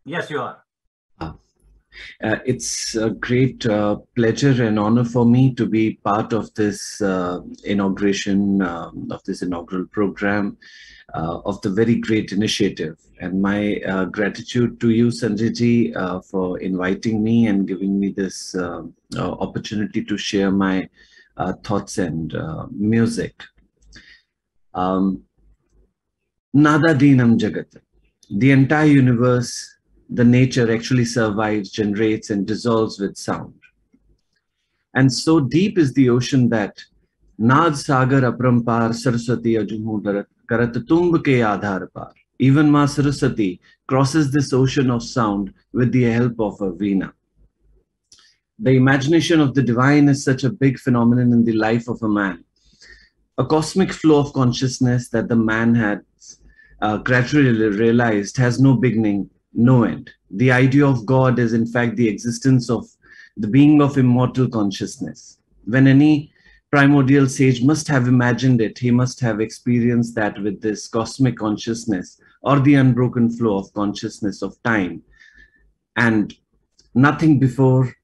Yes, you are. Uh, it's a great pleasure and honor for me to be part of this inauguration of this inaugural program of the very great initiative. And my gratitude to you, Sanjay ji, for inviting me and giving me this opportunity to share my thoughts and music. Um, Nada Dinam Jagat. The entire universe, the nature actually survives, generates, and dissolves with sound. And so deep is the ocean that Nad Sagar Aprampar Saraswati Ajumhu Karat Tumb ke Aadhar Par. Even Ma Saraswati crosses this ocean of sound with the help of a veena. The imagination of the divine is such a big phenomenon in the life of a man, a cosmic flow of consciousness that the man had gradually realized has no beginning, no end. The idea of God is, in fact, the existence of the being of immortal consciousness. When any primordial sage must have imagined it, he must have experienced that with this cosmic consciousness or the unbroken flow of consciousness of time and nothing before,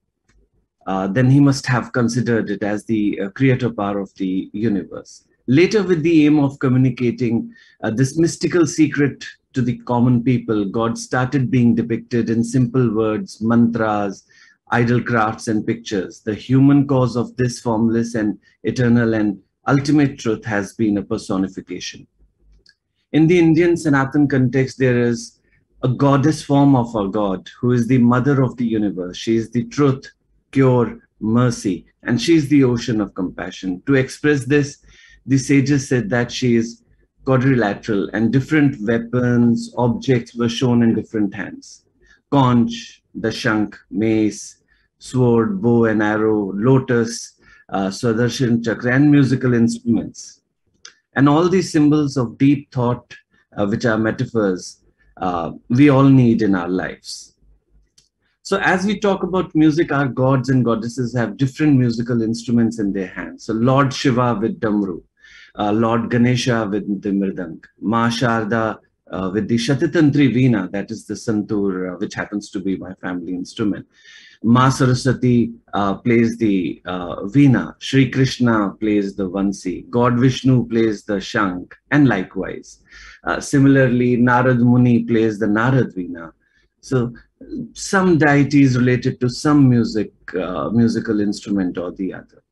then he must have considered it as the creator power of the universe. Later, with the aim of communicating this mystical secret to the common people, God started being depicted in simple words, mantras, idol crafts, and pictures. The human cause of this formless and eternal and ultimate truth has been a personification. In the Indian Sanatan context, there is a goddess form of our God who is the mother of the universe. She is the truth, cure, mercy, and she is the ocean of compassion. To express this, the sages said that she is quadrilateral and different weapons, objects were shown in different hands. Conch, the shank, mace, sword, bow and arrow, lotus, Swadarshan chakra, and musical instruments. And all these symbols of deep thought, which are metaphors, we all need in our lives. So, as we talk about music, our gods and goddesses have different musical instruments in their hands. So, Lord Shiva with Damru, Lord Ganesha with the Mridang, Ma Sharda with the Shatatantri Veena, that is the Santur, which happens to be my family instrument. Ma Saraswati plays the veena, Sri Krishna plays the vansi, God Vishnu plays the shank, and likewise. Similarly, Narad Muni plays the Narad veena. So, some deities related to some musical instrument or the other.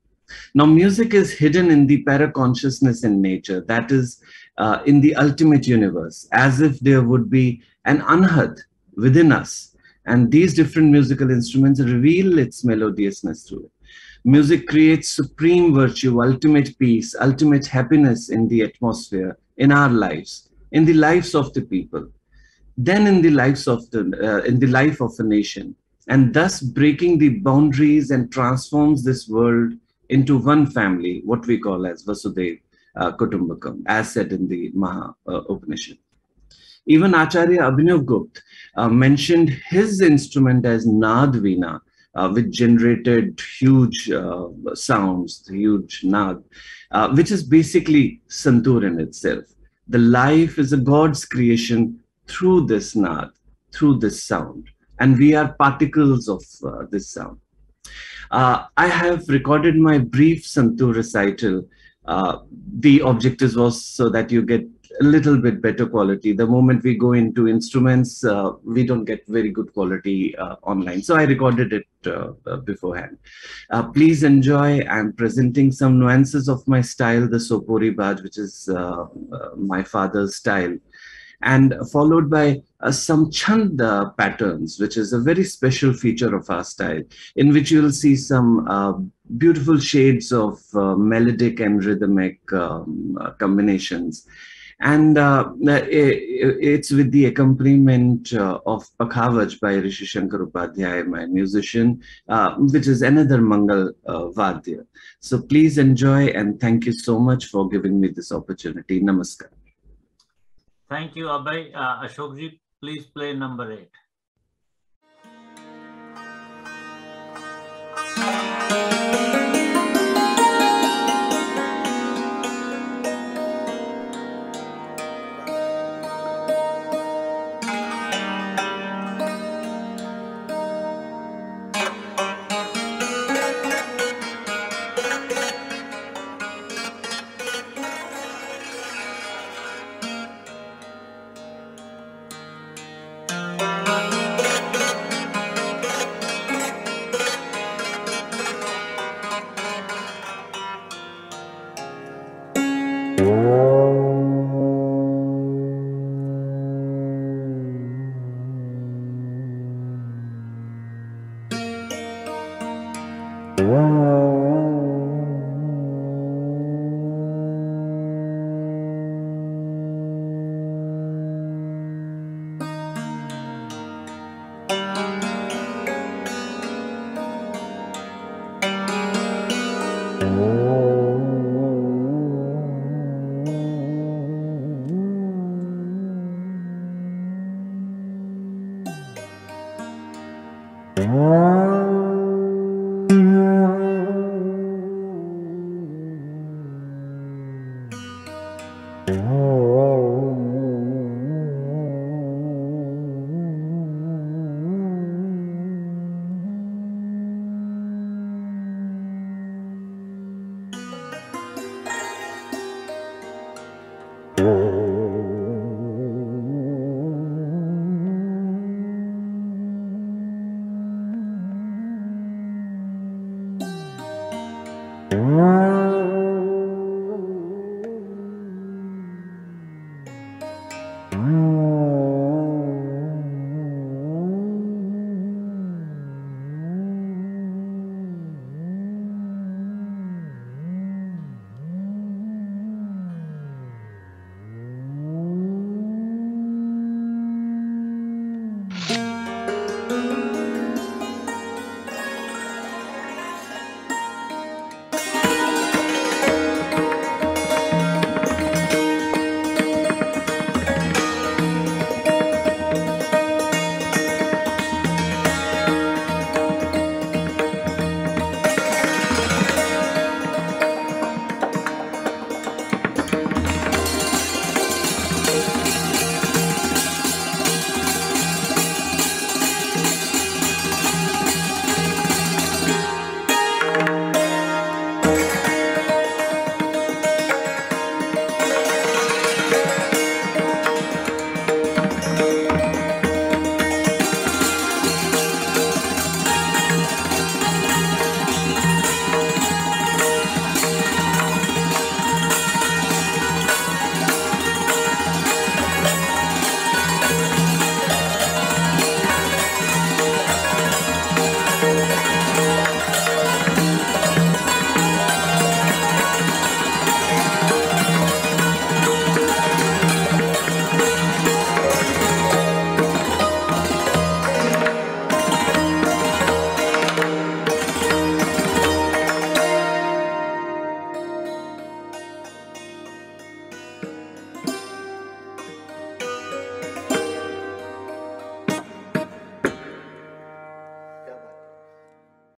Now, music is hidden in the paraconsciousness in nature, that is, in the ultimate universe, as if there would be an anhat within us. And these different musical instruments reveal its melodiousness through it. Music creates supreme virtue, ultimate peace, ultimate happiness in the atmosphere, in our lives, in the lives of the people, then in the lives of in the life of a nation, and thus breaking the boundaries and transforms this world into one family, what we call as Vasudev Kutumbakam, as said in the Maha Upanishad. Even Acharya Abhinav Gupta mentioned his instrument as Nadvina, which generated huge sounds, huge Nad, which is basically Santur in itself. The life is a God's creation through this Nad, through this sound, and we are particles of this sound. I have recorded my brief Santur recital. The objective was so that you get a little bit better quality. The moment we go into instruments, we don't get very good quality online. So I recorded it beforehand. Please enjoy. I'm presenting some nuances of my style, the Sopori Baj, which is my father's style, and followed by some chand patterns, which is a very special feature of our style, in which you will see some beautiful shades of melodic and rhythmic combinations. And it's with the accompaniment of Pakhavaj by Rishi Shankar Upadhyay, my musician, which is another Mangal Vadya. So please enjoy, and thank you so much for giving me this opportunity. Namaskar. Thank you, Abhay. Ashokji, please play number 8. Mm-hmm.